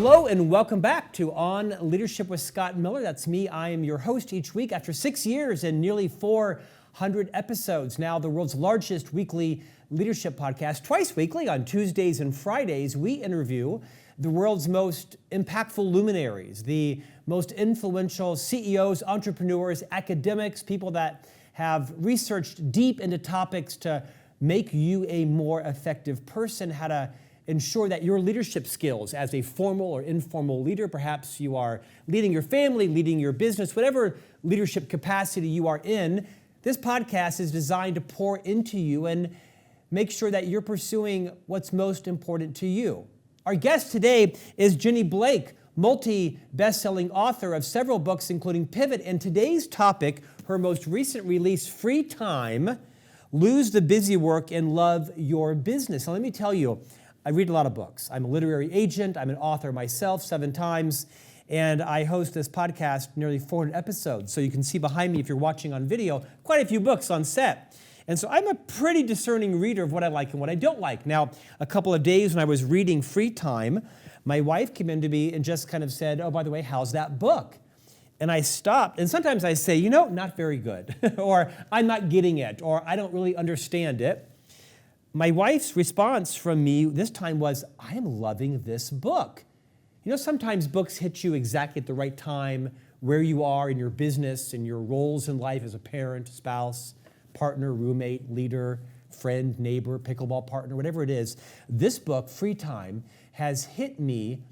Hello and welcome back to On Leadership with Scott Miller. That's me. I am your host each week after 6 years and nearly 400 episodes. Now the world's largest weekly leadership podcast. Twice weekly on Tuesdays and Fridays, we interview the world's most impactful luminaries, the most influential CEOs, entrepreneurs, academics, people that have researched deep into topics to make you a more effective person, how to ensure that your leadership skills as a formal or informal leader, perhaps you are leading your family, leading your business, whatever leadership capacity you are in, this podcast is designed to pour into you and make sure that you're pursuing what's most important to you. Our guest today is Jenny Blake, multi-bestselling author of several books, including Pivot, and today's topic, her most recent release, Free Time, Lose the Busy Work and Love Your Business. Now let me tell you, I read a lot of books. I'm a literary agent. I'm an author myself 7 times. And I host this podcast, nearly 400 episodes. So you can see behind me, if you're watching on video, quite a few books on set. And so I'm a pretty discerning reader of what I like and what I don't like. Now, a couple of days when I was reading Free Time, my wife came in to me and just kind of said, oh, by the way, how's that book? And I stopped. And sometimes I say, not very good. Or I'm not getting it. Or I don't really understand it. My wife's response from me this time was, I am loving this book. Sometimes books hit you exactly at the right time, where you are in your business and your roles in life as a parent, spouse, partner, roommate, leader, friend, neighbor, pickleball partner, whatever it is. This book, Free Time, has hit me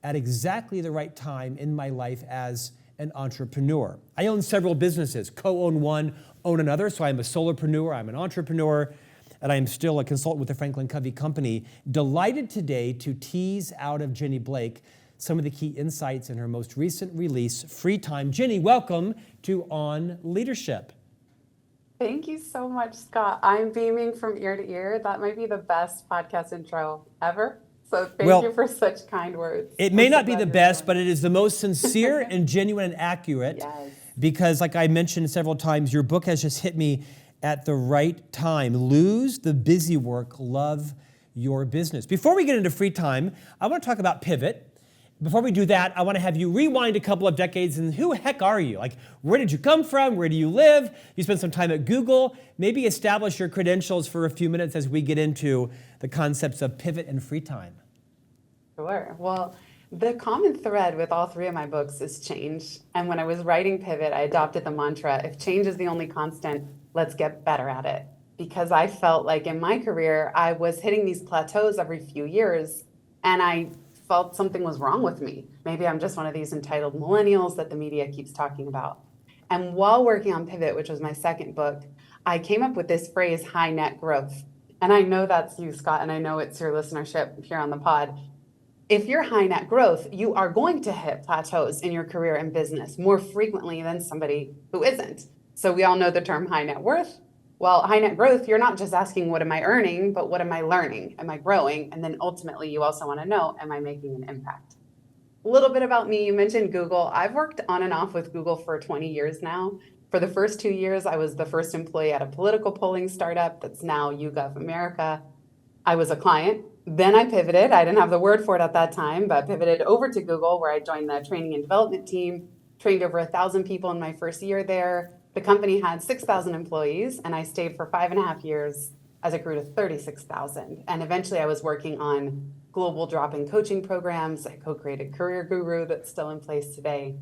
at exactly the right time in my life as an entrepreneur. I own several businesses, co-own one, own another, so I'm a solopreneur, I'm an entrepreneur, and I am still a consultant with the Franklin Covey Company. Delighted today to tease out of Jenny Blake some of the key insights in her most recent release, Free Time. Jenny, welcome to On Leadership. Thank you so much, Scott. I'm beaming from ear to ear. That might be the best podcast intro ever. So thank you for such kind words. It may not be the best, but it is the most sincere and genuine and accurate. Yes. Because like I mentioned several times, your book has just hit me at the right time. Lose the busy work, love your business. Before we get into Free Time, I want to talk about Pivot. Before we do that, I want to have you rewind a couple of decades and who the heck are you? Like, where did you come from? Where do you live? You spent some time at Google. Maybe establish your credentials for a few minutes as we get into the concepts of Pivot and Free Time. Sure. Well, the common thread with all 3 of my books is change. And when I was writing Pivot, I adopted the mantra, if change is the only constant, let's get better at it. Because I felt like in my career, I was hitting these plateaus every few years, and I felt something was wrong with me. Maybe I'm just one of these entitled millennials that the media keeps talking about. And while working on Pivot, which was my second book, I came up with this phrase, high net growth. And I know that's you, Scott, and I know it's your listenership here on the pod. If you're high net growth, you are going to hit plateaus in your career and business more frequently than somebody who isn't. So we all know the term high net worth. Well, high net growth, you're not just asking, what am I earning, but what am I learning? Am I growing? And then ultimately, you also want to know, am I making an impact? A little bit about me, you mentioned Google. I've worked on and off with Google for 20 years now. For the first 2 years, I was the first employee at a political polling startup that's now YouGov America. I was a client. Then I pivoted. I didn't have the word for it at that time, but pivoted over to Google, where I joined the training and development team, trained over 1,000 people in my first year there. The company had 6,000 employees, and I stayed for 5.5 years as it grew to 36,000. And eventually I was working on global drop-in coaching programs. I co-created Career Guru that's still in place today.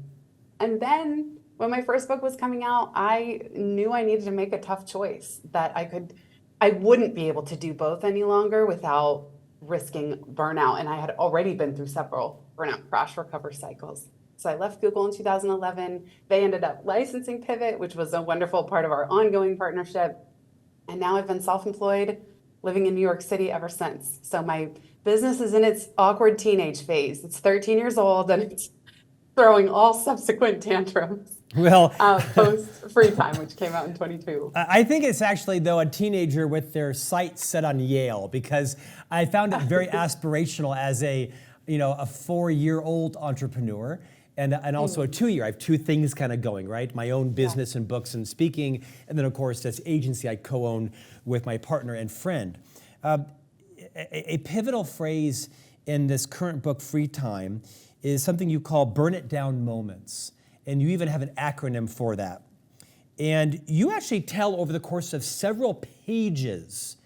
And then when my first book was coming out, I knew I needed to make a tough choice, that I wouldn't be able to do both any longer without risking burnout. And I had already been through several burnout crash recover cycles. So I left Google in 2011. They ended up licensing Pivot, which was a wonderful part of our ongoing partnership. And now I've been self-employed, living in New York City ever since. So my business is in its awkward teenage phase. It's 13 years old and it's throwing all subsequent tantrums. Well, post Free Time, which came out in 22. I think it's actually, though, a teenager with their sights set on Yale, because I found it very aspirational as a 4-year-old entrepreneur. And also a 2-year. I have 2 things kind of going, right? My own business and books and speaking. And then, of course, this agency I co-own with my partner and friend. A pivotal phrase in this current book, Free Time, is something you call burn it down moments. And you even have an acronym for that. And you actually tell over the course of several pages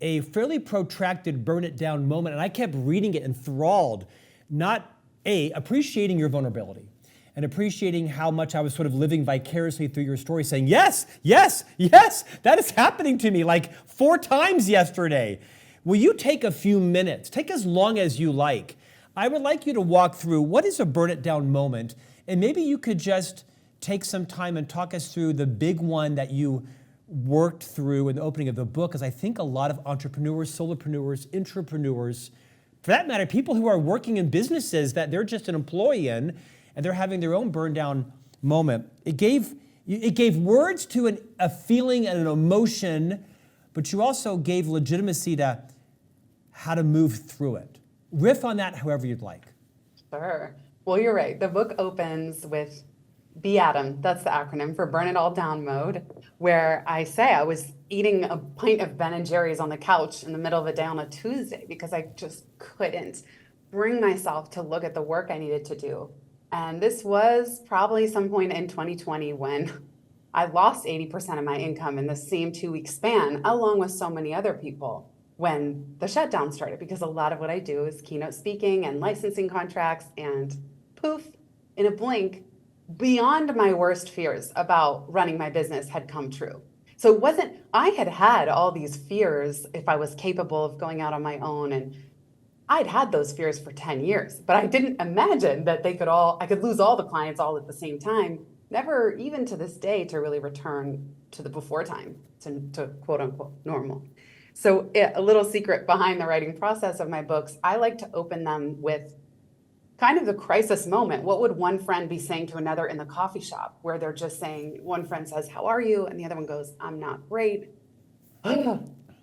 a fairly protracted burn it down moment. And I kept reading it enthralled, not appreciating your vulnerability and appreciating how much I was sort of living vicariously through your story, saying, yes, yes, yes, that is happening to me like 4 times yesterday. Will you take a few minutes, take as long as you like? I would like you to walk through what is a burn it down moment, and maybe you could just take some time and talk us through the big one that you worked through in the opening of the book, because I think a lot of entrepreneurs, solopreneurs, intrapreneurs, for that matter, people who are working in businesses that they're just an employee in, and they're having their own burn down moment. It gave words to a feeling and an emotion, but you also gave legitimacy to how to move through it. Riff on that however you'd like. Sure. Well, you're right. The book opens with BADM, that's the acronym for Burn It All Down mode, where I say I was eating a pint of Ben & Jerry's on the couch in the middle of the day on a Tuesday because I just couldn't bring myself to look at the work I needed to do. And this was probably some point in 2020 when I lost 80% of my income in the same 2-week span, along with so many other people, when the shutdown started, because a lot of what I do is keynote speaking and licensing contracts, and poof, in a blink, beyond my worst fears about running my business had come true. So it wasn't, I had all these fears if I was capable of going out on my own, and I'd had those fears for 10 years, but I didn't imagine that I could lose all the clients all at the same time, never even to this day to really return to the before time, to quote unquote normal. So a little secret behind the writing process of my books, I like to open them with kind of the crisis moment. What would one friend be saying to another in the coffee shop, where they're just saying, one friend says, "How are you?" And the other one goes, "I'm not great."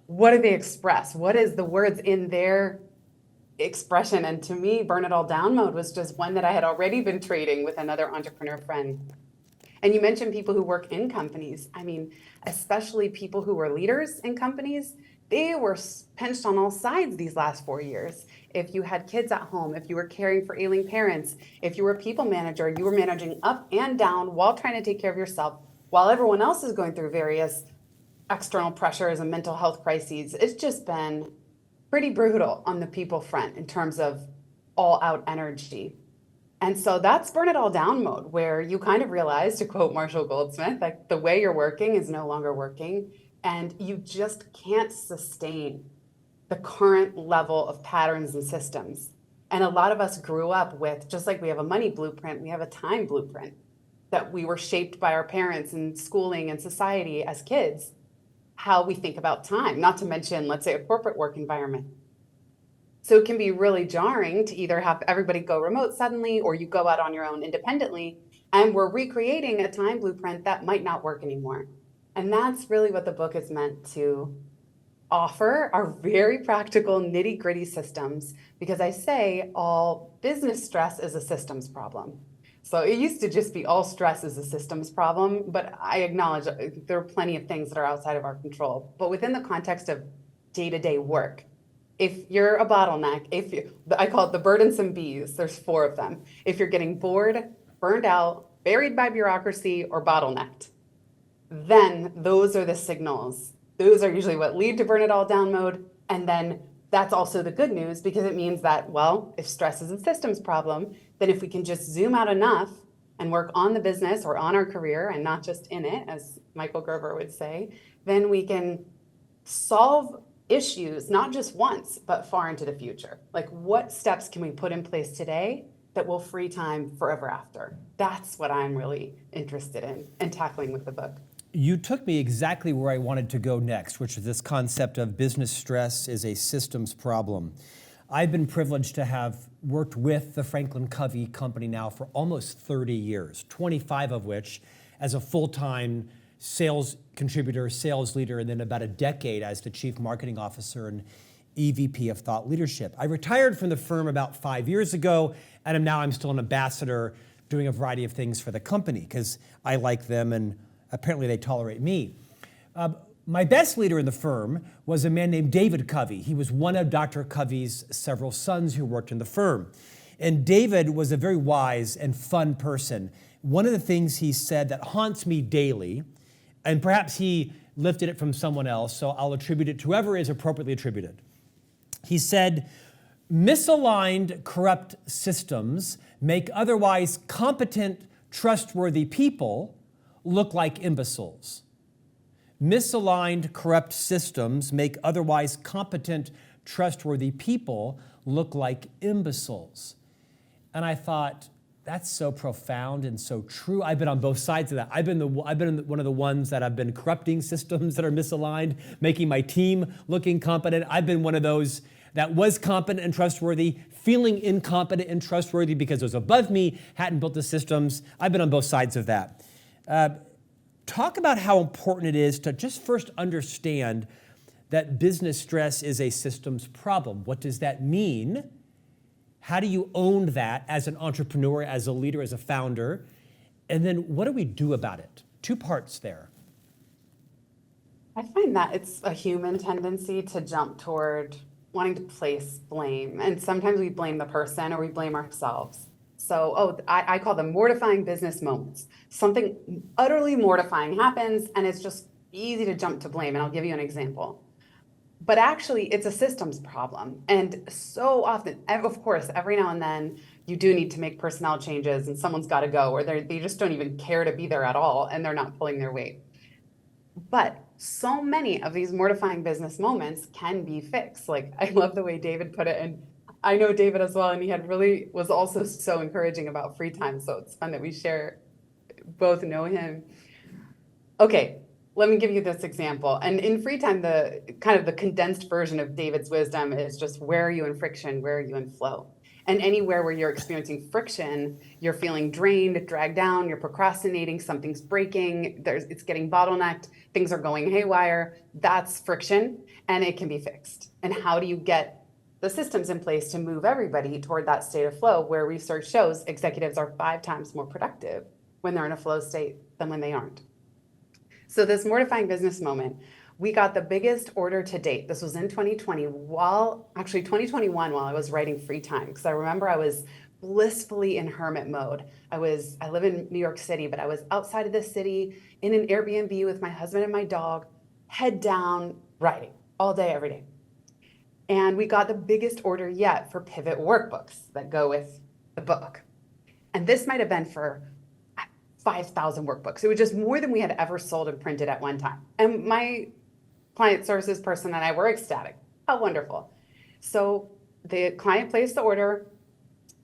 What do they express? What is the words in their expression? And to me, Burn It All Down mode was just one that I had already been trading with another entrepreneur friend. And you mentioned people who work in companies. I mean, especially people who were leaders in companies, they were pinched on all sides these last 4 years. If you had kids at home, if you were caring for ailing parents, if you were a people manager, you were managing up and down while trying to take care of yourself, while everyone else is going through various external pressures and mental health crises. It's just been pretty brutal on the people front in terms of all out energy. And so that's burn it all down mode, where you kind of realize, to quote Marshall Goldsmith, like the way you're working is no longer working, and you just can't sustain the current level of patterns and systems. And a lot of us grew up with, just like we have a money blueprint, we have a time blueprint that we were shaped by our parents and schooling and society as kids, how we think about time, not to mention, let's say, a corporate work environment. So it can be really jarring to either have everybody go remote suddenly, or you go out on your own independently, and we're recreating a time blueprint that might not work anymore. And that's really what the book is meant to offer, are very practical, nitty-gritty systems, because I say all business stress is a systems problem. So it used to just be all stress is a systems problem, but I acknowledge there are plenty of things that are outside of our control. But within the context of day-to-day work, if you're a bottleneck, I call it the burdensome bees, there's 4 of them. If you're getting bored, burned out, buried by bureaucracy, or bottlenecked, then those are the signals. Those are usually what lead to burn it all down mode. And then that's also the good news, because it means that, well, if stress is a systems problem, then if we can just zoom out enough and work on the business or on our career and not just in it, as Michael Gerber would say, then we can solve issues, not just once, but far into the future. Like, what steps can we put in place today that will free time forever after? That's what I'm really interested in and tackling with the book. You took me exactly where I wanted to go next, which is this concept of business stress is a systems problem. I've been privileged to have worked with the Franklin Covey company now for almost 30 years, 25 of which as a full-time sales contributor, sales leader, and then about a decade as the chief marketing officer and EVP of thought leadership. I retired from the firm about 5 years ago, and now I'm still an ambassador doing a variety of things for the company because I like them and apparently they tolerate me. My best leader in the firm was a man named David Covey. He was one of Dr. Covey's several sons who worked in the firm. And David was a very wise and fun person. One of the things he said that haunts me daily, and perhaps he lifted it from someone else, so I'll attribute it to whoever is appropriately attributed. He said, misaligned, corrupt systems make otherwise competent, trustworthy people look like imbeciles. Misaligned, corrupt systems make otherwise competent, trustworthy people look like imbeciles. And I thought, that's so profound and so true. I've been on both sides of that. I've been one of the ones that have been corrupting systems that are misaligned, making my team look incompetent. I've been one of those that was competent and trustworthy, feeling incompetent and trustworthy because those above me hadn't built the systems. I've been on both sides of that. Talk about how important it is to just first understand that business stress is a systems problem. What does that mean? How do you own that as an entrepreneur, as a leader, as a founder? And then what do we do about it? Two parts there. I find that it's a human tendency to jump toward wanting to place blame. And sometimes we blame the person or we blame ourselves. So, I call them mortifying business moments. Something utterly mortifying happens and it's just easy to jump to blame. And I'll give you an example. But actually, it's a systems problem. And so often, of course, every now and then, you do need to make personnel changes and someone's got to go, or they just don't even care to be there at all and they're not pulling their weight. But so many of these mortifying business moments can be fixed. Like, I love the way David put it. And I know David as well, and he was also so encouraging about free time. So it's fun that we both know him. Okay, let me give you this example. And in free time, the condensed version of David's wisdom is just, where are you in friction? Where are you in flow? And anywhere where you're experiencing friction, you're feeling drained, dragged down, you're procrastinating, something's breaking, it's getting bottlenecked, things are going haywire. That's friction, and it can be fixed. And how do you get the systems in place to move everybody toward that state of flow, where research shows executives are 5 times more productive when they're in a flow state than when they aren't? So this mortifying business moment, we got the biggest order to date. This was in 2021 while I was writing free time, because I remember I was blissfully in hermit mode. I live in New York City, but I was outside of the city in an Airbnb with my husband and my dog, head down, writing all day, every day. And we got the biggest order yet for pivot workbooks that go with the book. And this might have been for 5,000 workbooks. It was just more than we had ever sold and printed at one time. And my client services person and I were ecstatic. How wonderful. So the client placed the order,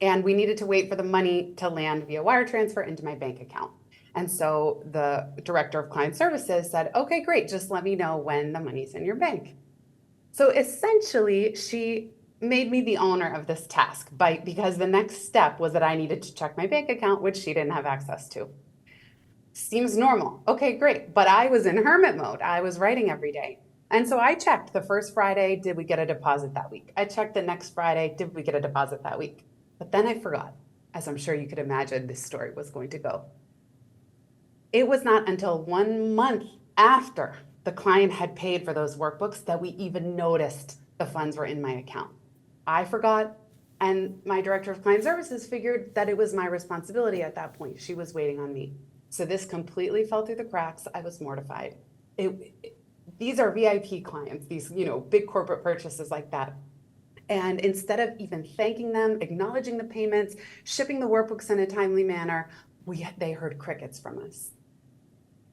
and we needed to wait for the money to land via wire transfer into my bank account. And so the director of client services said, okay, great, just let me know when the money's in your bank. So essentially, she made me the owner of this task because the next step was that I needed to check my bank account, which she didn't have access to. Seems normal. Okay, great. But I was in hermit mode. I was writing every day. And so I checked the first Friday, did we get a deposit that week? I checked the next Friday, did we get a deposit that week? But then I forgot, as I'm sure you could imagine this story was going to go. It was not until 1 month after the client had paid for those workbooks that we even noticed the funds were in my account. I forgot, and my director of client services figured that it was my responsibility at that point. She was waiting on me. So this completely fell through the cracks. I was mortified. These are VIP clients, these big corporate purchases like that. And instead of even thanking them, acknowledging the payments, shipping the workbooks in a timely manner, they heard crickets from us.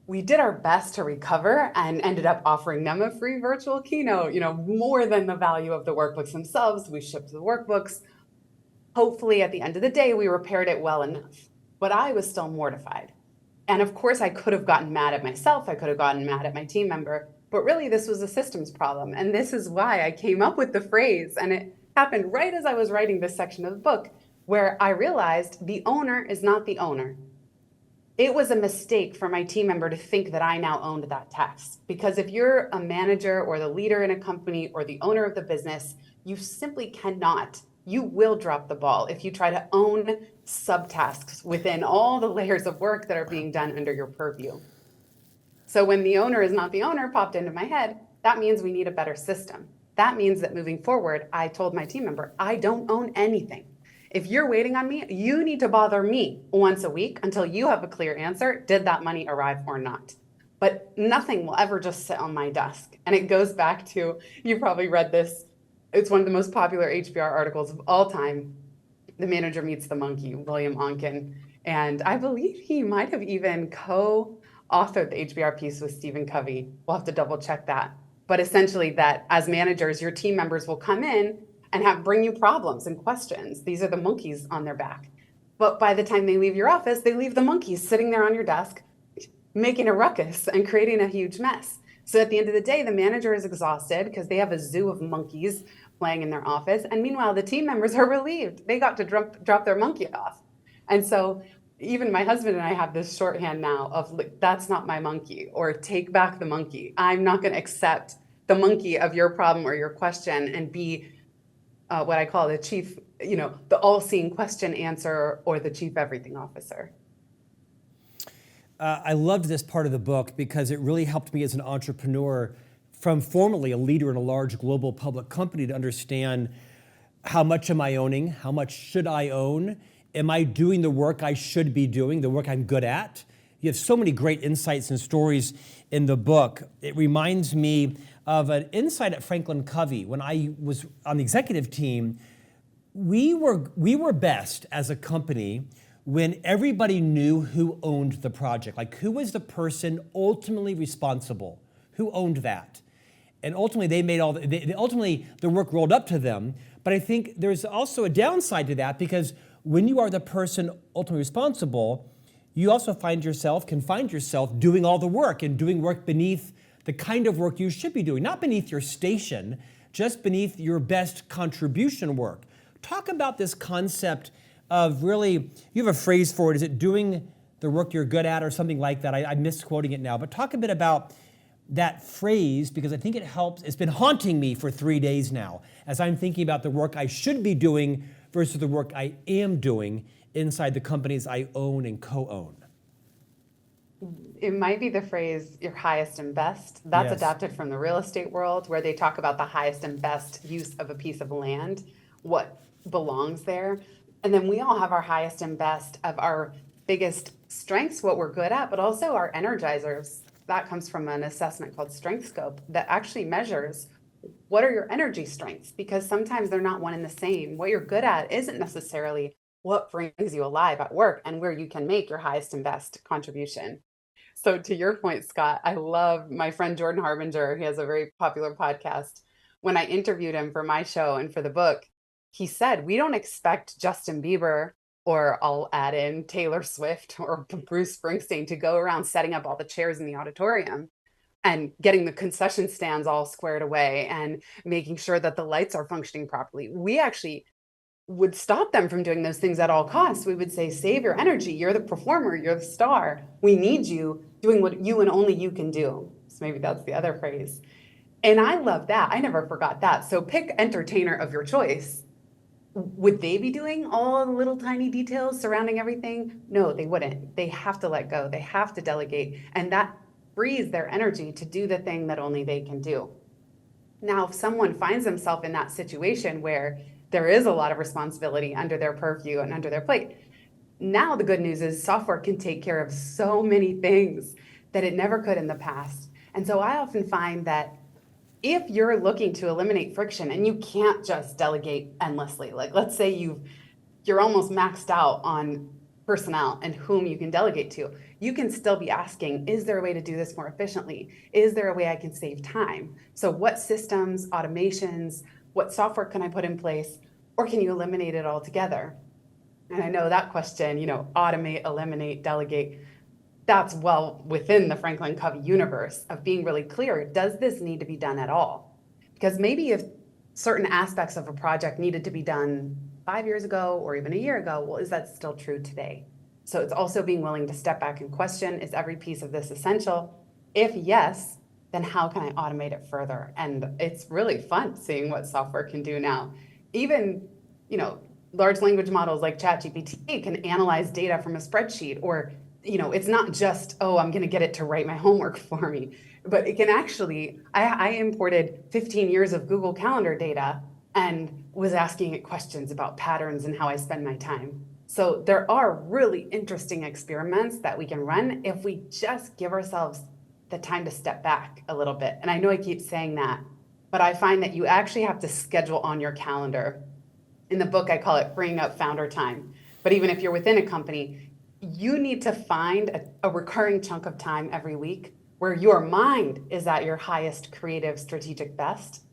We did our best to recover and ended up offering them a free virtual keynote, more than the value of the workbooks themselves. We shipped the workbooks. Hopefully at the end of the day, we repaired it well enough, but I was still mortified. And of course I could have gotten mad at myself. I could have gotten mad at my team member, but really this was a systems problem. And this is why I came up with the phrase. And it happened right as I was writing this section of the book, where I realized the owner is not the owner. It was a mistake for my team member to think that I now owned that task. Because if you're a manager or the leader in a company or the owner of the business, you simply cannot. You will drop the ball if you try to own subtasks within all the layers of work that are being done under your purview. So when the owner is not the owner popped into my head, that means we need a better system. That means that moving forward, I told my team member, I don't own anything. If you're waiting on me, you need to bother me once a week until you have a clear answer. Did that money arrive or not? But nothing will ever just sit on my desk. And it goes back to, you probably read this. It's one of the most popular HBR articles of all time. The Manager Meets the Monkey, William Onken. And I believe he might have even co-authored the HBR piece with Stephen Covey. We'll have to double check that. But essentially that as managers, your team members will come in and bring you problems and questions. These are the monkeys on their back. But by the time they leave your office, they leave the monkeys sitting there on your desk, making a ruckus and creating a huge mess. So at the end of the day, the manager is exhausted because they have a zoo of monkeys playing in their office. And meanwhile, the team members are relieved. They got to drop their monkey off. And so even my husband and I have this shorthand now of, that's not my monkey, or take back the monkey. I'm not going to accept the monkey of your problem or your question and be what I call the chief, the all-seeing question answer or the chief everything officer. I loved this part of the book because it really helped me as an entrepreneur from formerly a leader in a large global public company to understand how much am I owning? How much should I own? Am I doing the work I should be doing, the work I'm good at? You have so many great insights and stories in the book. It reminds me of an insight at Franklin Covey. When I was on the executive team, we were best as a company when everybody knew who owned the project, like who was the person ultimately responsible, who owned that. And ultimately they made ultimately the work rolled up to them. But I think there's also a downside to that, because when you are the person ultimately responsible, you also can find yourself doing all the work and doing work beneath the kind of work you should be doing, not beneath your station, just beneath your best contribution work. Talk about this concept of really, you have a phrase for it, is it doing the work you're good at or something like that? I'm misquoting it now, but talk a bit about that phrase, because I think it helps. It's been haunting me for 3 days now as I'm thinking about the work I should be doing versus the work I am doing inside the companies I own and co-own. It might be the phrase, your highest and best. That's Yes. adapted from the real estate world, where they talk about the highest and best use of a piece of land, what belongs there. And then we all have our highest and best of our biggest strengths, what we're good at, but also our energizers. That comes from an assessment called Strength Scope that actually measures what are your energy strengths, because sometimes they're not one and the same. What you're good at isn't necessarily what brings you alive at work and where you can make your highest and best contribution. So to your point, Scott, I love my friend Jordan Harbinger. He has a very popular podcast. When I interviewed him for my show and for the book, he said, we don't expect Justin Bieber, or I'll add in Taylor Swift or Bruce Springsteen, to go around setting up all the chairs in the auditorium and getting the concession stands all squared away and making sure that the lights are functioning properly. We actually would stop them from doing those things at all costs. We would say, save your energy. You're the performer. You're the star. We need you doing what you and only you can do. So maybe that's the other phrase. And I love that. I never forgot that. So pick entertainer of your choice. Would they be doing all the little tiny details surrounding everything? No, they wouldn't. They have to let go. They have to delegate. And that frees their energy to do the thing that only they can do. Now, if someone finds themselves in that situation where there is a lot of responsibility under their purview and under their plate, now the good news is software can take care of so many things that it never could in the past. And so I often find that if you're looking to eliminate friction, and you can't just delegate endlessly, like let's say you're almost maxed out on personnel and whom you can delegate to, you can still be asking, is there a way to do this more efficiently? Is there a way I can save time? So what systems, automations, what software can I put in place, or can you eliminate it altogether? And I know that question, automate, eliminate, delegate, that's well within the Franklin Covey universe of being really clear. Does this need to be done at all? Because maybe if certain aspects of a project needed to be done 5 years ago or even a year ago, well, is that still true today? So it's also being willing to step back and question, is every piece of this essential? If yes, then how can I automate it further? And it's really fun seeing what software can do now. Even, large language models like ChatGPT can analyze data from a spreadsheet or it's not just, oh, I'm going to get it to write my homework for me, but it can actually, I imported 15 years of Google Calendar data and was asking it questions about patterns and how I spend my time. So there are really interesting experiments that we can run if we just give ourselves the time to step back a little bit. And I know I keep saying that, but I find that you actually have to schedule on your calendar. In the book, I call it freeing up founder time. But even if you're within a company, you need to find a recurring chunk of time every week where your mind is at your highest creative strategic best,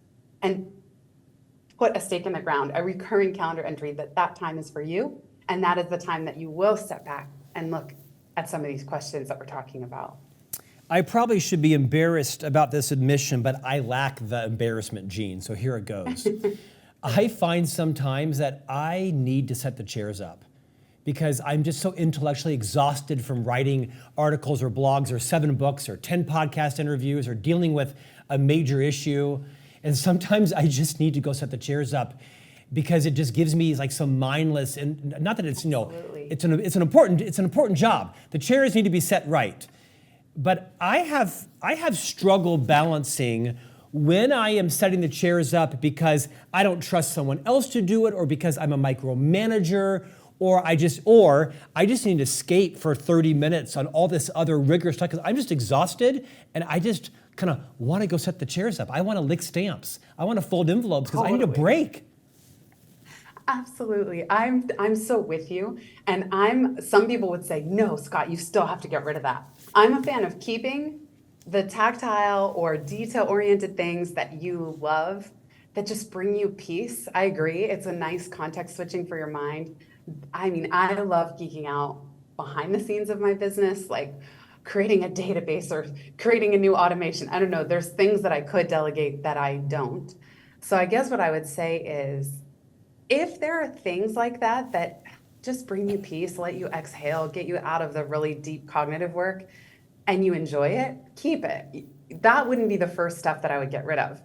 and put a stake in the ground, a recurring calendar entry that time is for you. And that is the time that you will step back and look at some of these questions that we're talking about. I probably should be embarrassed about this admission, but I lack the embarrassment gene, so here it goes. I find sometimes that I need to set the chairs up because I'm just so intellectually exhausted from writing articles or blogs or 7 books or 10 podcast interviews or dealing with a major issue. And sometimes I just need to go set the chairs up because it just gives me like some mindless, and not that it's, it's an important job. The chairs need to be set right. But I have struggled balancing when I am setting the chairs up because I don't trust someone else to do it, or because I'm a micromanager, or I just need to escape for 30 minutes on all this other rigorous stuff because I'm just exhausted and I just kind of want to go set the chairs up. I want to lick stamps. I want to fold envelopes because I need a break. Absolutely. I'm so with you. And some people would say, no, Scott, you still have to get rid of that. I'm a fan of keeping the tactile or detail-oriented things that you love that just bring you peace. I agree. It's a nice context switching for your mind. I mean, I love geeking out behind the scenes of my business, like creating a database or creating a new automation. I don't know. There's things that I could delegate that I don't. So I guess what I would say is, if there are things like that that just bring you peace, let you exhale, get you out of the really deep cognitive work, and you enjoy it, keep it. That wouldn't be the first stuff that I would get rid of.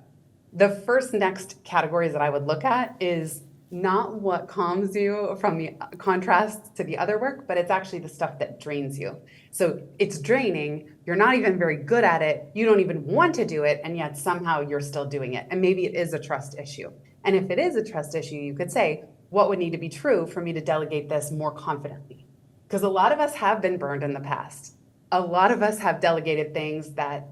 The first next categories that I would look at is not what calms you from the contrast to the other work, but it's actually the stuff that drains you. So it's draining, you're not even very good at it, you don't even want to do it, and yet somehow you're still doing it. And maybe it is a trust issue. And if it is a trust issue, you could say, what would need to be true for me to delegate this more confidently? Because a lot of us have been burned in the past. A lot of us have delegated things that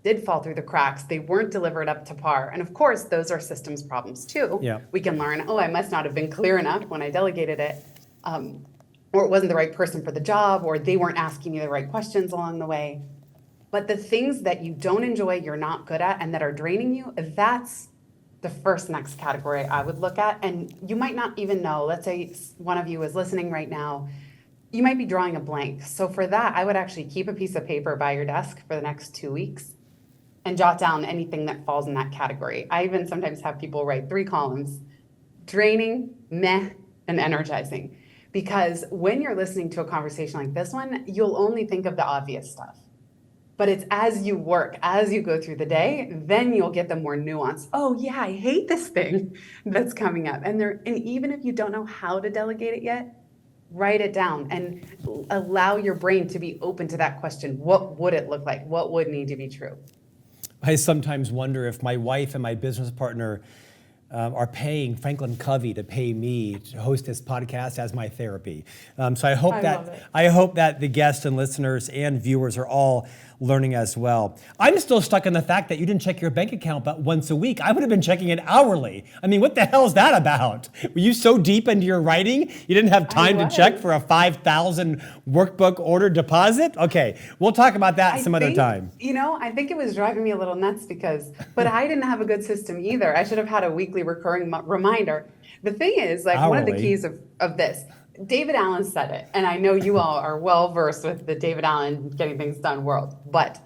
did fall through the cracks. They weren't delivered up to par. And of course, those are systems problems too. Yeah. We can learn, I must not have been clear enough when I delegated it, or it wasn't the right person for the job, or they weren't asking me the right questions along the way. But the things that you don't enjoy, you're not good at, and that are draining you, that's the first next category I would look at. And you might not even know, let's say one of you is listening right now, you might be drawing a blank. So for that, I would actually keep a piece of paper by your desk for the next 2 weeks and jot down anything that falls in that category. I even sometimes have people write 3 columns: draining, meh, and energizing. Because when you're listening to a conversation like this one, you'll only think of the obvious stuff. But it's as you work, as you go through the day, then you'll get the more nuanced, oh yeah, I hate this thing that's coming up. And even if you don't know how to delegate it yet, write it down and allow your brain to be open to that question. What would it look like? What would need to be true? I sometimes wonder if my wife and my business partner are paying Franklin Covey to pay me to host this podcast as my therapy. So I hope that the guests and listeners and viewers are all learning as well. I'm still stuck on the fact that you didn't check your bank account but once a week. I would have been checking it hourly. I mean, what the hell is that about? Were you so deep into your writing you didn't have time to check for a 5,000 workbook order deposit? Okay, we'll talk about that some other time. I think it was driving me a little nuts but I didn't have a good system either. I should have had a weekly recurring reminder. The thing is, like, one of the keys of this, David Allen said it, and I know you all are well versed with the David Allen getting things done world, but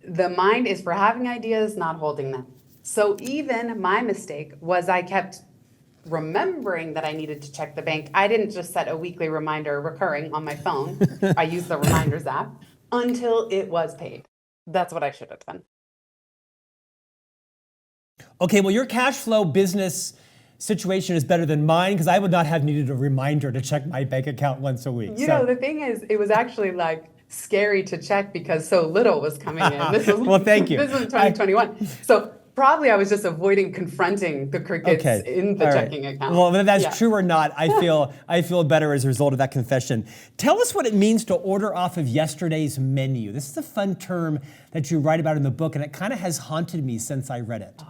the mind is for having ideas, not holding them. So even my mistake was I kept remembering that I needed to check the bank. I didn't just set a weekly reminder recurring on my phone. I used the reminders app until it was paid. That's what I should have done. Okay, well, your cash flow business situation is better than mine because I would not have needed a reminder to check my bank account once a week. You know, the thing is, it was actually like scary to check because so little was coming in. This was well, thank you. This was 2021. So probably I was just avoiding confronting the crickets in the checking account. Well, whether that's true or not, I feel better as a result of that confession. Tell us what it means to order off of yesterday's menu. This is a fun term that you write about in the book, and it kind of has haunted me since I read it.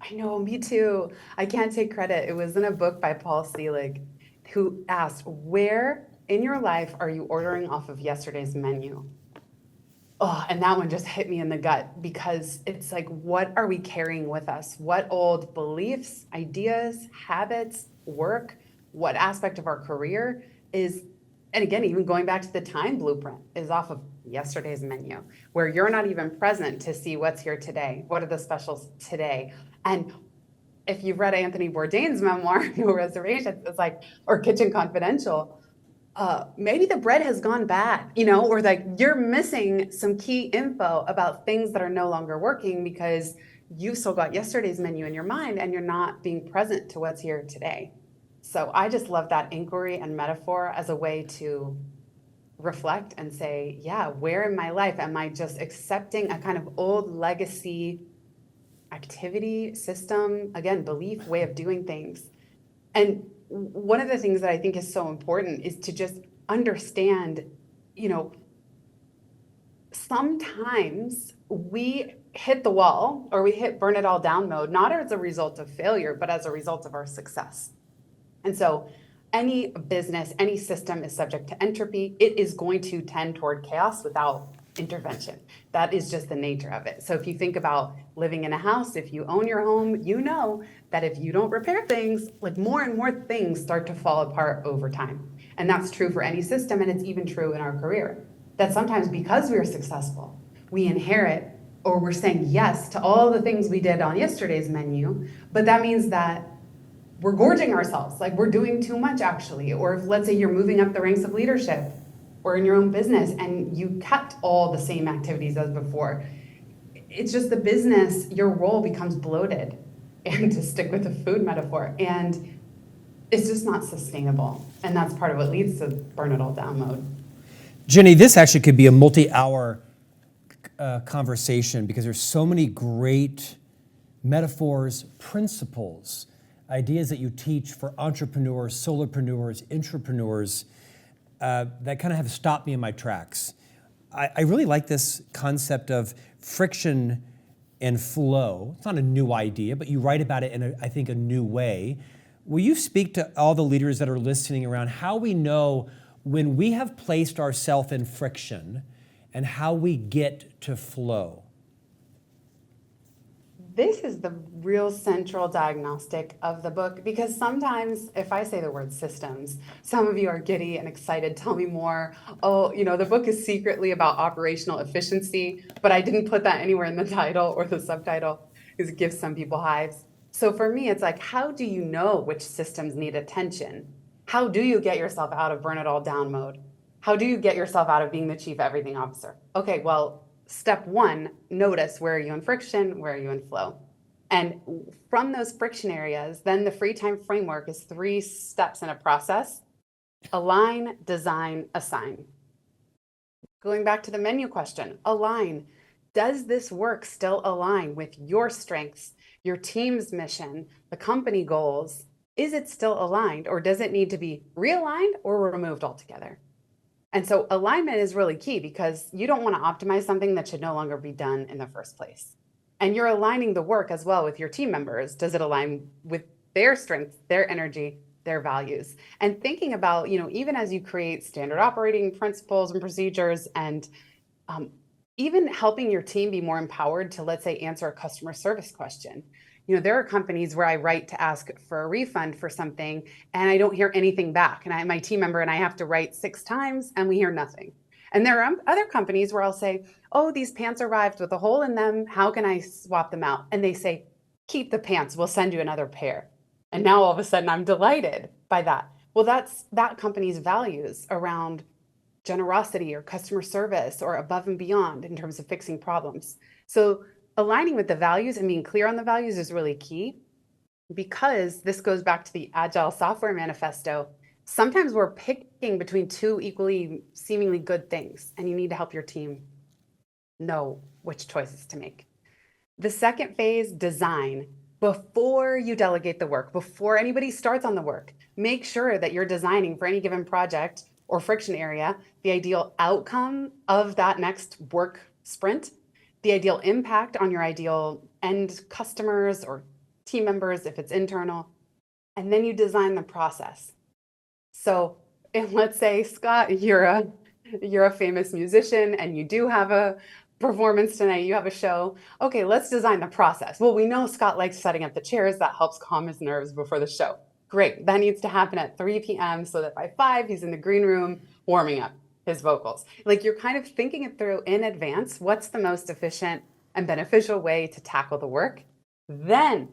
I know, me too. I can't take credit. It was in a book by Paul Selig, who asked, where in your life are you ordering off of yesterday's menu? Oh, and that one just hit me in the gut because it's like, what are we carrying with us? What old beliefs, ideas, habits, work, what aspect of our career is, and again, even going back to the time blueprint, is off of yesterday's menu, where you're not even present to see what's here today. What are the specials today? And if you've read Anthony Bourdain's memoir, No Reservations, it's like, or Kitchen Confidential, maybe the bread has gone bad, or like you're missing some key info about things that are no longer working because you still got yesterday's menu in your mind and you're not being present to what's here today. So I just love that inquiry and metaphor as a way to reflect and say, yeah, where in my life am I just accepting a kind of old legacy activity, system, again, belief, way of doing things. And one of the things that I think is so important is to just understand, sometimes we hit the wall or we hit burn it all down mode, not as a result of failure, but as a result of our success. And so any business, any system is subject to entropy. It is going to tend toward chaos without intervention. That is just the nature of it. So if you think about living in a house, if you own your home, you know that if you don't repair things, like more and more things start to fall apart over time. And that's true for any system, and it's even true in our career. That sometimes because we're successful, we inherit or we're saying yes to all the things we did on yesterday's menu, but that means that we're gorging ourselves, like we're doing too much actually. Or if, let's say, you're moving up the ranks of leadership or in your own business and you kept all the same activities as before, it's just the business, your role becomes bloated, and to stick with the food metaphor, and it's just not sustainable. And that's part of what leads to burn it all down mode. Jenny, this actually could be a multi-hour conversation because there's so many great metaphors, principles, ideas that you teach for entrepreneurs, solopreneurs, intrapreneurs that kind of have stopped me in my tracks. I really like this concept of friction and flow. It's not a new idea, but you write about it in, I think, a new way. Will you speak to all the leaders that are listening around how we know when we have placed ourselves in friction and how we get to flow? This is the real central diagnostic of the book, because sometimes if I say the word systems, some of you are giddy and excited, tell me more. Oh, the book is secretly about operational efficiency, but I didn't put that anywhere in the title or the subtitle because it gives some people hives. So for me, it's like, how do you know which systems need attention? How do you get yourself out of burn it all down mode? How do you get yourself out of being the chief everything officer? Okay, well, step one, notice where are you in friction, where are you in flow? And from those friction areas, then the free time framework is 3 steps in a process: align, design, assign. Going back to the menu question, align. Does this work still align with your strengths, your team's mission, the company goals? Is it still aligned, or does it need to be realigned or removed altogether? And so alignment is really key because you don't want to optimize something that should no longer be done in the first place. And you're aligning the work as well with your team members. Does it align with their strengths, their energy, their values? And thinking about, even as you create standard operating principles and procedures, and even helping your team be more empowered to, let's say, answer a customer service question. There are companies where I write to ask for a refund for something and I don't hear anything back. And my team member and I have to write 6 times and we hear nothing. And there are other companies where I'll say, oh, these pants arrived with a hole in them. How can I swap them out? And they say, keep the pants. We'll send you another pair. And now all of a sudden I'm delighted by that. Well, that's that company's values around generosity or customer service or above and beyond in terms of fixing problems. So aligning with the values and being clear on the values is really key. because this goes back to the Agile Software Manifesto. Sometimes we're picking between two equally seemingly good things, and you need to help your team know which choices to make. The second phase, design. Before you delegate the work, before anybody starts on the work, make sure that you're designing for any given project or friction area the ideal outcome of that next work sprint, the ideal impact on your ideal end customers or team members if it's internal, and then you design the process. So if, let's say, Scott, you're a famous musician and you do have a performance tonight, you have a show. Okay, let's design the process. Well, we know Scott likes setting up the chairs. That helps calm his nerves before the show. Great. That needs to happen at 3 p.m. so that by 5, he's in the green room warming up his vocals. Like, you're kind of thinking it through in advance. What's the most efficient and beneficial way to tackle the work? Then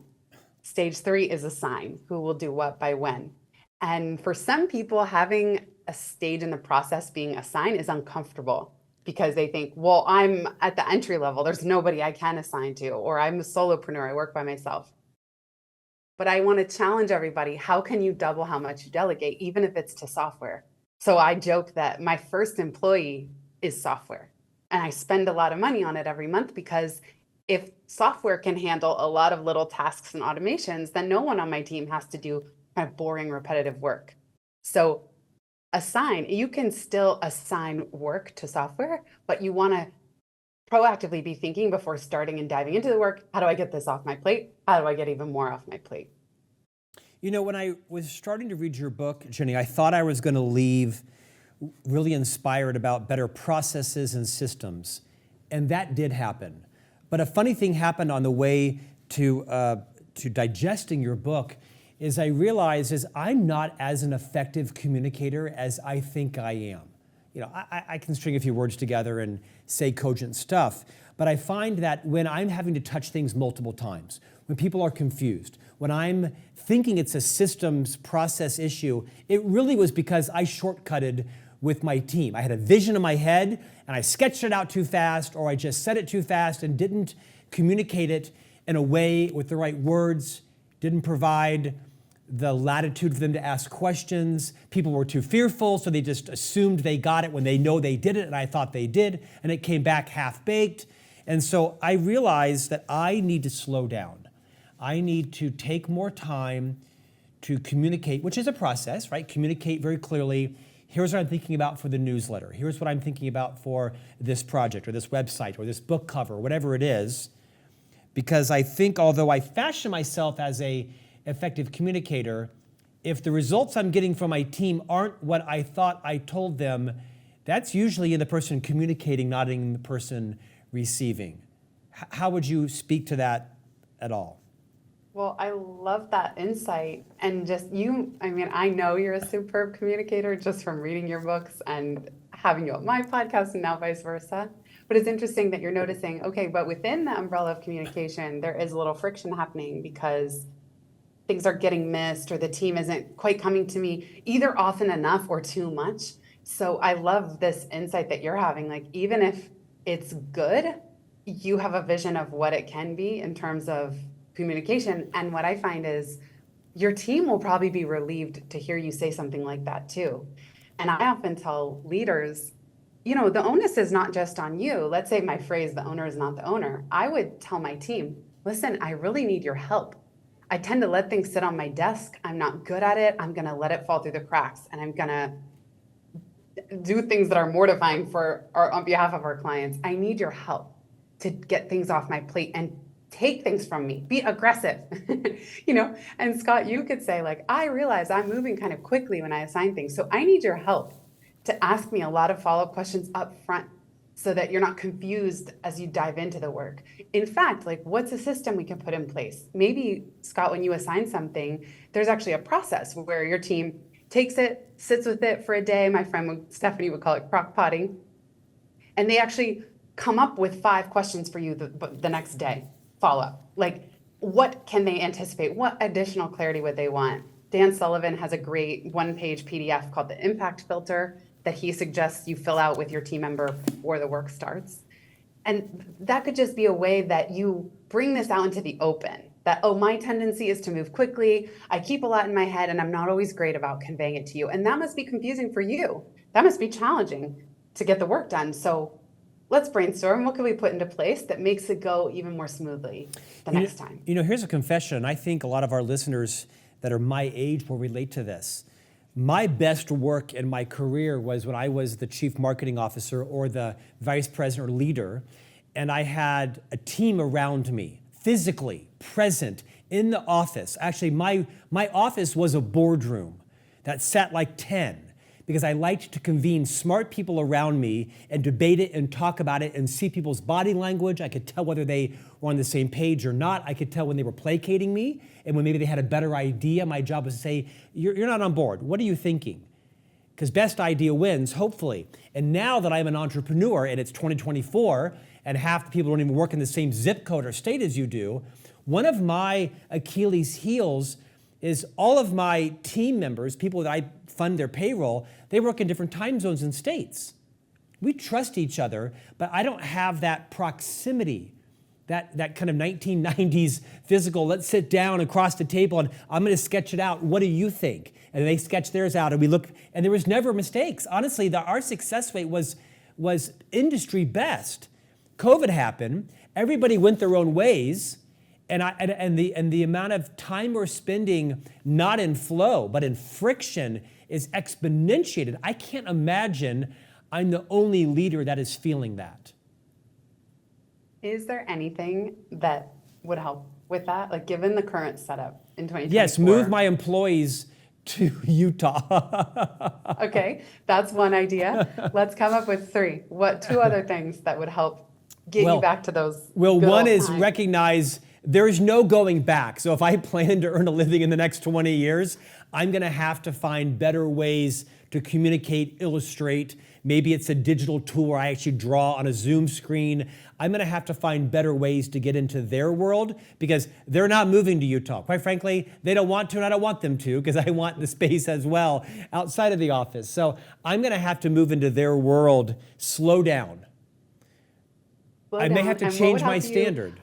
stage 3 is assign who will do what by when. And for some people, having a stage in the process being assigned is uncomfortable because they think, well, I'm at the entry level. There's nobody I can assign to, or I'm a solopreneur. I work by myself. But I want to challenge everybody. How can you double how much you delegate, even if it's to software? So I joke that my first employee is software, and I spend a lot of money on it every month because if software can handle a lot of little tasks and automations, then no one on my team has to do kind of boring, repetitive work. So you can still assign work to software, but you want to proactively be thinking before starting and diving into the work. How do I get this off my plate? How do I get even more off my plate? You know, when I was starting to read your book, Jenny, I thought I was going to leave really inspired about better processes and systems. And that did happen. But a funny thing happened on the way to digesting your book is I realized is I'm not as an effective communicator as I think I am. You know, I can string a few words together and say cogent stuff, but I find that when I'm having to touch things multiple times, when people are confused, when I'm thinking it's a systems process issue, it really was because I shortcutted with my team. I had a vision in my head and I sketched it out too fast, or I just said it too fast and didn't communicate it in a way with the right words, didn't provide the latitude for them to ask questions. People were too fearful, so they just assumed they got it when they know they did it, and I thought they did, and it came back half-baked. And so I realized that I need to slow down. I need to take more time to communicate, which is a process, right? Communicate very clearly. Here's what I'm thinking about for the newsletter. Here's what I'm thinking about for this project or this website or this book cover, whatever it is. Because I think although I fashion myself as a effective communicator, if the results I'm getting from my team aren't what I thought I told them, that's usually in the person communicating, not in the person receiving. How would you speak to that at all? Well, I love that insight. And just I know you're a superb communicator just from reading your books and having you on my podcast and now vice versa. But it's interesting that you're noticing, okay, but within the umbrella of communication, there is a little friction happening because things are getting missed or the team isn't quite coming to me either often enough or too much. So I love this insight that you're having. Like, even if it's good, you have a vision of what it can be in terms of communication. And what I find is your team will probably be relieved to hear you say something like that too. And I often tell leaders, you know, the onus is not just on you. Let's say my phrase, the owner is not the owner. I would tell my team, listen, I really need your help. I tend to let things sit on my desk. I'm not good at it. I'm going to let it fall through the cracks, and I'm going to do things that are mortifying on behalf of our clients. I need your help to get things off my plate and take things from me. Be aggressive, you know? And Scott, you could say, like, I realize I'm moving kind of quickly when I assign things. So I need your help to ask me a lot of follow-up questions up front so that you're not confused as you dive into the work. In fact, like, what's a system we can put in place? Maybe, Scott, when you assign something, there's actually a process where your team takes it, sits with it for a day. My friend Stephanie would call it crock potting. And they actually come up with 5 questions for you the next day, follow up. Like, what can they anticipate? What additional clarity would they want? Dan Sullivan has a great 1-page PDF called the Impact Filter that he suggests you fill out with your team member before the work starts. And that could just be a way that you bring this out into the open. that, oh, my tendency is to move quickly. I keep a lot in my head and I'm not always great about conveying it to you. And that must be confusing for you. That must be challenging to get the work done. So let's brainstorm. What can we put into place that makes it go even more smoothly the next time? Here's a confession. I think a lot of our listeners that are my age will relate to this. My best work in my career was when I was the chief marketing officer or the vice president or leader, and I had a team around me, physically present in the office. Actually, my office was a boardroom that sat like 10, because I liked to convene smart people around me and debate it and talk about it and see people's body language. I could tell whether they were on the same page or not. I could tell when they were placating me and when maybe they had a better idea. My job was to say, you're not on board. What are you thinking? Because best idea wins, hopefully. And now that I'm an entrepreneur and it's 2024 and half the people don't even work in the same zip code or state as you do, one of my Achilles heels is all of my team members, people that I fund their payroll, they work in different time zones and states. We trust each other, but I don't have that proximity, that kind of 1990s physical, let's sit down across the table and I'm gonna sketch it out. What do you think? And they sketch theirs out and we look, and there was never mistakes. Honestly, our success rate was industry best. COVID happened, everybody went their own ways, and the amount of time we're spending not in flow, but in friction is exponentiated. I can't imagine I'm the only leader that is feeling that. Is there anything that would help with that? Like given the current setup in 2024? Yes, move my employees to Utah. Okay, that's one idea. Let's come up with three. Two other things that would help get you back to those Well, good one old is times? recognize there is no going back. So if I plan to earn a living in the next 20 years, I'm gonna have to find better ways to communicate, illustrate. Maybe it's a digital tool where I actually draw on a Zoom screen. I'm gonna have to find better ways to get into their world because they're not moving to Utah. Quite frankly, they don't want to and I don't want them to because I want the space as well outside of the office. So I'm gonna have to move into their world, slow down. I may have to change my standard.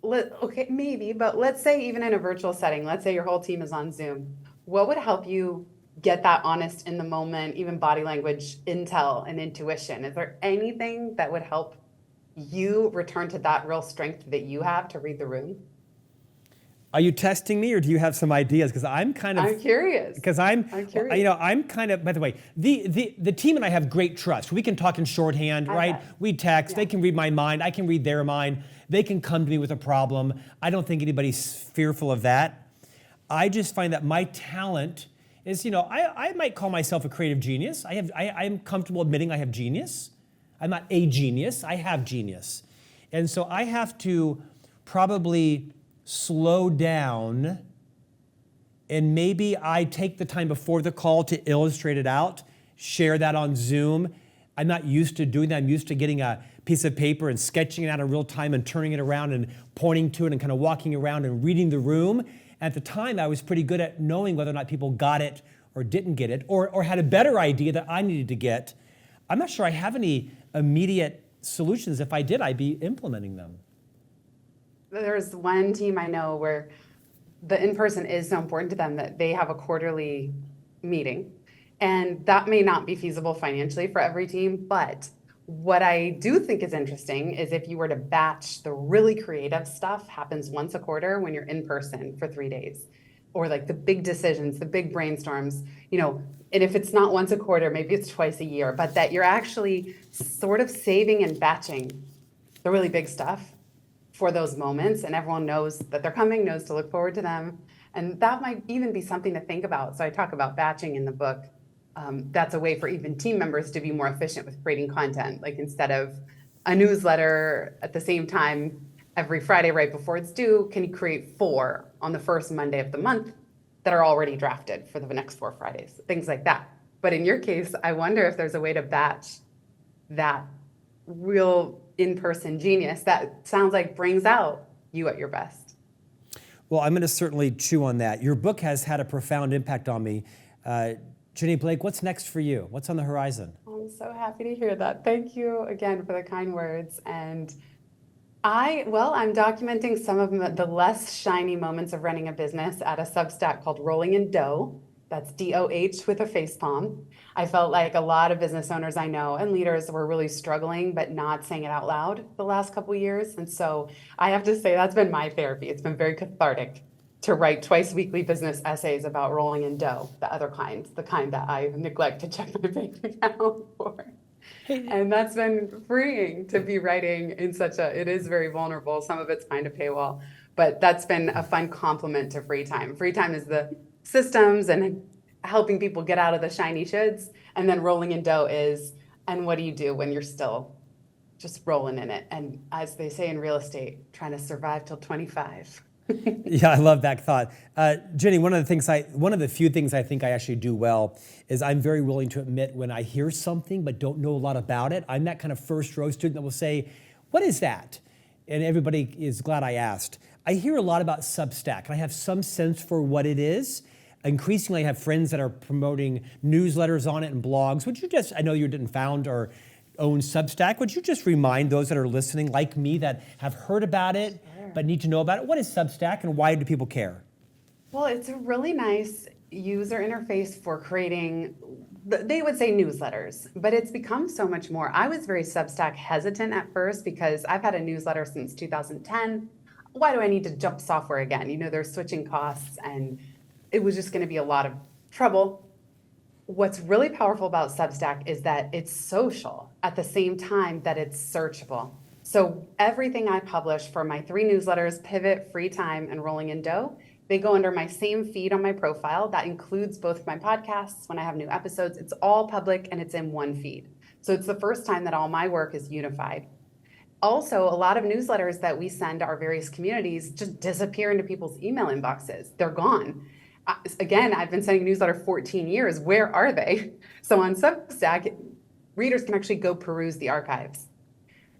Okay, maybe, but let's say even in a virtual setting, let's say your whole team is on Zoom. What would help you get that honest in the moment, even body language intel and intuition? Is there anything that would help you return to that real strength that you have to read the room? Are you testing me or do you have some ideas? Because I'm curious. Because I'm curious. I'm kind of, by the way, the team and I have great trust. We can talk in shorthand, right? We text, Yeah. They can read my mind, I can read their mind. They can come to me with a problem. I don't think anybody's fearful of that. I just find that my talent is, I might call myself a creative genius. I'm comfortable admitting I have genius. I'm not a genius, I have genius. And so I have to probably slow down and maybe I take the time before the call to illustrate it out, share that on Zoom. I'm not used to doing that. I'm used to getting a piece of paper and sketching it out in real time and turning it around and pointing to it and kind of walking around and reading the room. At the time, I was pretty good at knowing whether or not people got it or didn't get it or had a better idea that I needed to get. I'm not sure I have any immediate solutions. If I did, I'd be implementing them. There's one team I know where the in-person is so important to them that they have a quarterly meeting. And that may not be feasible financially for every team, but what I do think is interesting is if you were to batch the really creative stuff happens once a quarter when you're in person for 3 days, or like the big decisions, the big brainstorms, and if it's not once a quarter, maybe it's twice a year, but that you're actually sort of saving and batching the really big stuff for those moments, and everyone knows that they're coming, knows to look forward to them. And that might even be something to think about. So I talk about batching in the book. That's a way for even team members to be more efficient with creating content. Like instead of a newsletter at the same time every Friday right before it's due, can you create 4 on the first Monday of the month that are already drafted for the next 4 Fridays, things like that. But in your case, I wonder if there's a way to batch that real in-person genius that sounds like brings out you at your best. Well, I'm going to certainly chew on that. Your book has had a profound impact on me. Jenny Blake, what's next for you? What's on the horizon? I'm so happy to hear that. Thank you again for the kind words. And I'm documenting some of the less shiny moments of running a business at a Substack called Rolling in Dough. That's DOH with a facepalm. I felt like a lot of business owners I know and leaders were really struggling, but not saying it out loud the last couple of years. And so I have to say that's been my therapy. It's been very cathartic to write twice weekly business essays about rolling in dough, the kind that I neglect to check my bank account for. And that's been freeing to be writing in it is very vulnerable. Some of it's behind a paywall, but that's been a fun complement to free time. Free time is the systems and helping people get out of the shiny shoulds. And then rolling in dough is, and what do you do when you're still just rolling in it? And as they say in real estate, trying to survive till 25. Yeah, I love that thought. Jenny, one of the few things I think I actually do well is I'm very willing to admit when I hear something but don't know a lot about it. I'm that kind of first row student that will say, what is that? And everybody is glad I asked. I hear a lot about Substack, and I have some sense for what it is. Increasingly, I have friends that are promoting newsletters on it and blogs. I know you didn't found or own Substack. Would you just remind those that are listening, like me, that have heard about it, but need to know about it? What is Substack and why do people care? Well, it's a really nice user interface for creating, they would say newsletters, but it's become so much more. I was very Substack hesitant at first because I've had a newsletter since 2010. Why do I need to jump software again? There's switching costs and it was just going to be a lot of trouble. What's really powerful about Substack is that it's social at the same time that it's searchable. So everything I publish for my 3 newsletters, Pivot, Free Time, and Rolling in Dough, they go under my same feed on my profile. That includes both my podcasts when I have new episodes. It's all public and it's in one feed. So it's the first time that all my work is unified. Also, a lot of newsletters that we send our various communities just disappear into people's email inboxes. They're gone. Again, I've been sending a newsletter 14 years. Where are they? So on Substack, readers can actually go peruse the archives.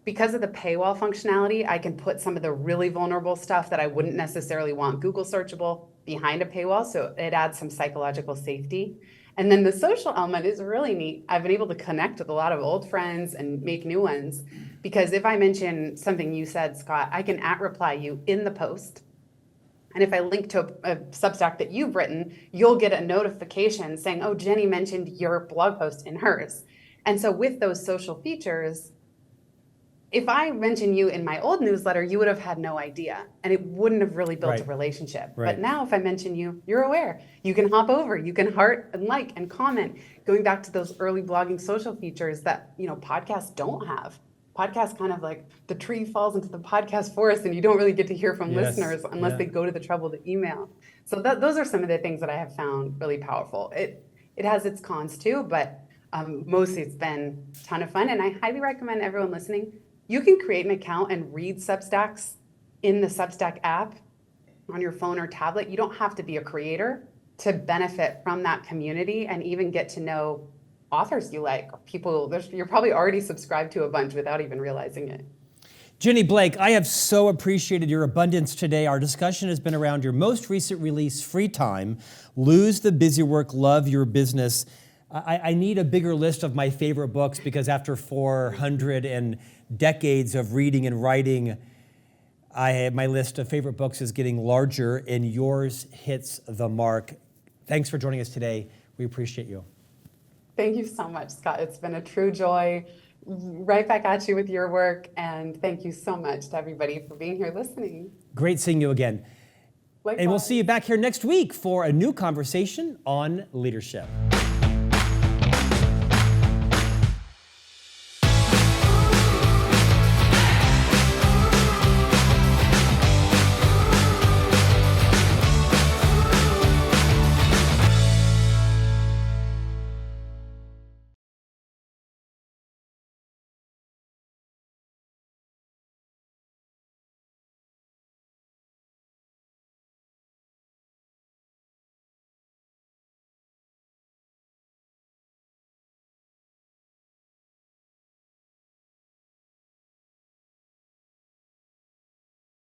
Because of the paywall functionality, I can put some of the really vulnerable stuff that I wouldn't necessarily want Google searchable behind a paywall, so it adds some psychological safety. And then the social element is really neat. I've been able to connect with a lot of old friends and make new ones, because if I mention something you said, Scott, I can @reply you in the post. And if I link to a Substack that you've written, you'll get a notification saying, oh, Jenny mentioned your blog post in hers. And so with those social features, if I mentioned you in my old newsletter, you would have had no idea, and it wouldn't have really built a relationship. Right. But now if I mention you, you're aware. You can hop over, you can heart and like and comment, going back to those early blogging social features that, podcasts don't have. Podcasts kind of like the tree falls into the podcast forest and you don't really get to hear from listeners unless they go to the trouble to email. So those are some of the things that I have found really powerful. It has its cons too, but mostly it's been a ton of fun, and I highly recommend everyone listening. You can create an account and read Substacks in the Substack app on your phone or tablet. You don't have to be a creator to benefit from that community and even get to know authors you like, or you're probably already subscribed to a bunch without even realizing it. Jenny Blake, I have so appreciated your abundance today. Our discussion has been around your most recent release, Free Time, Lose the Busy Work, Love Your Business. I need a bigger list of my favorite books, because after 400 and decades of reading and writing, my list of favorite books is getting larger, and yours hits the mark. Thanks for joining us today. We appreciate you. Thank you so much, Scott. It's been a true joy. Right back at you with your work, and thank you so much to everybody for being here listening. Great seeing you again. Likewise. And we'll see you back here next week for a new conversation on leadership.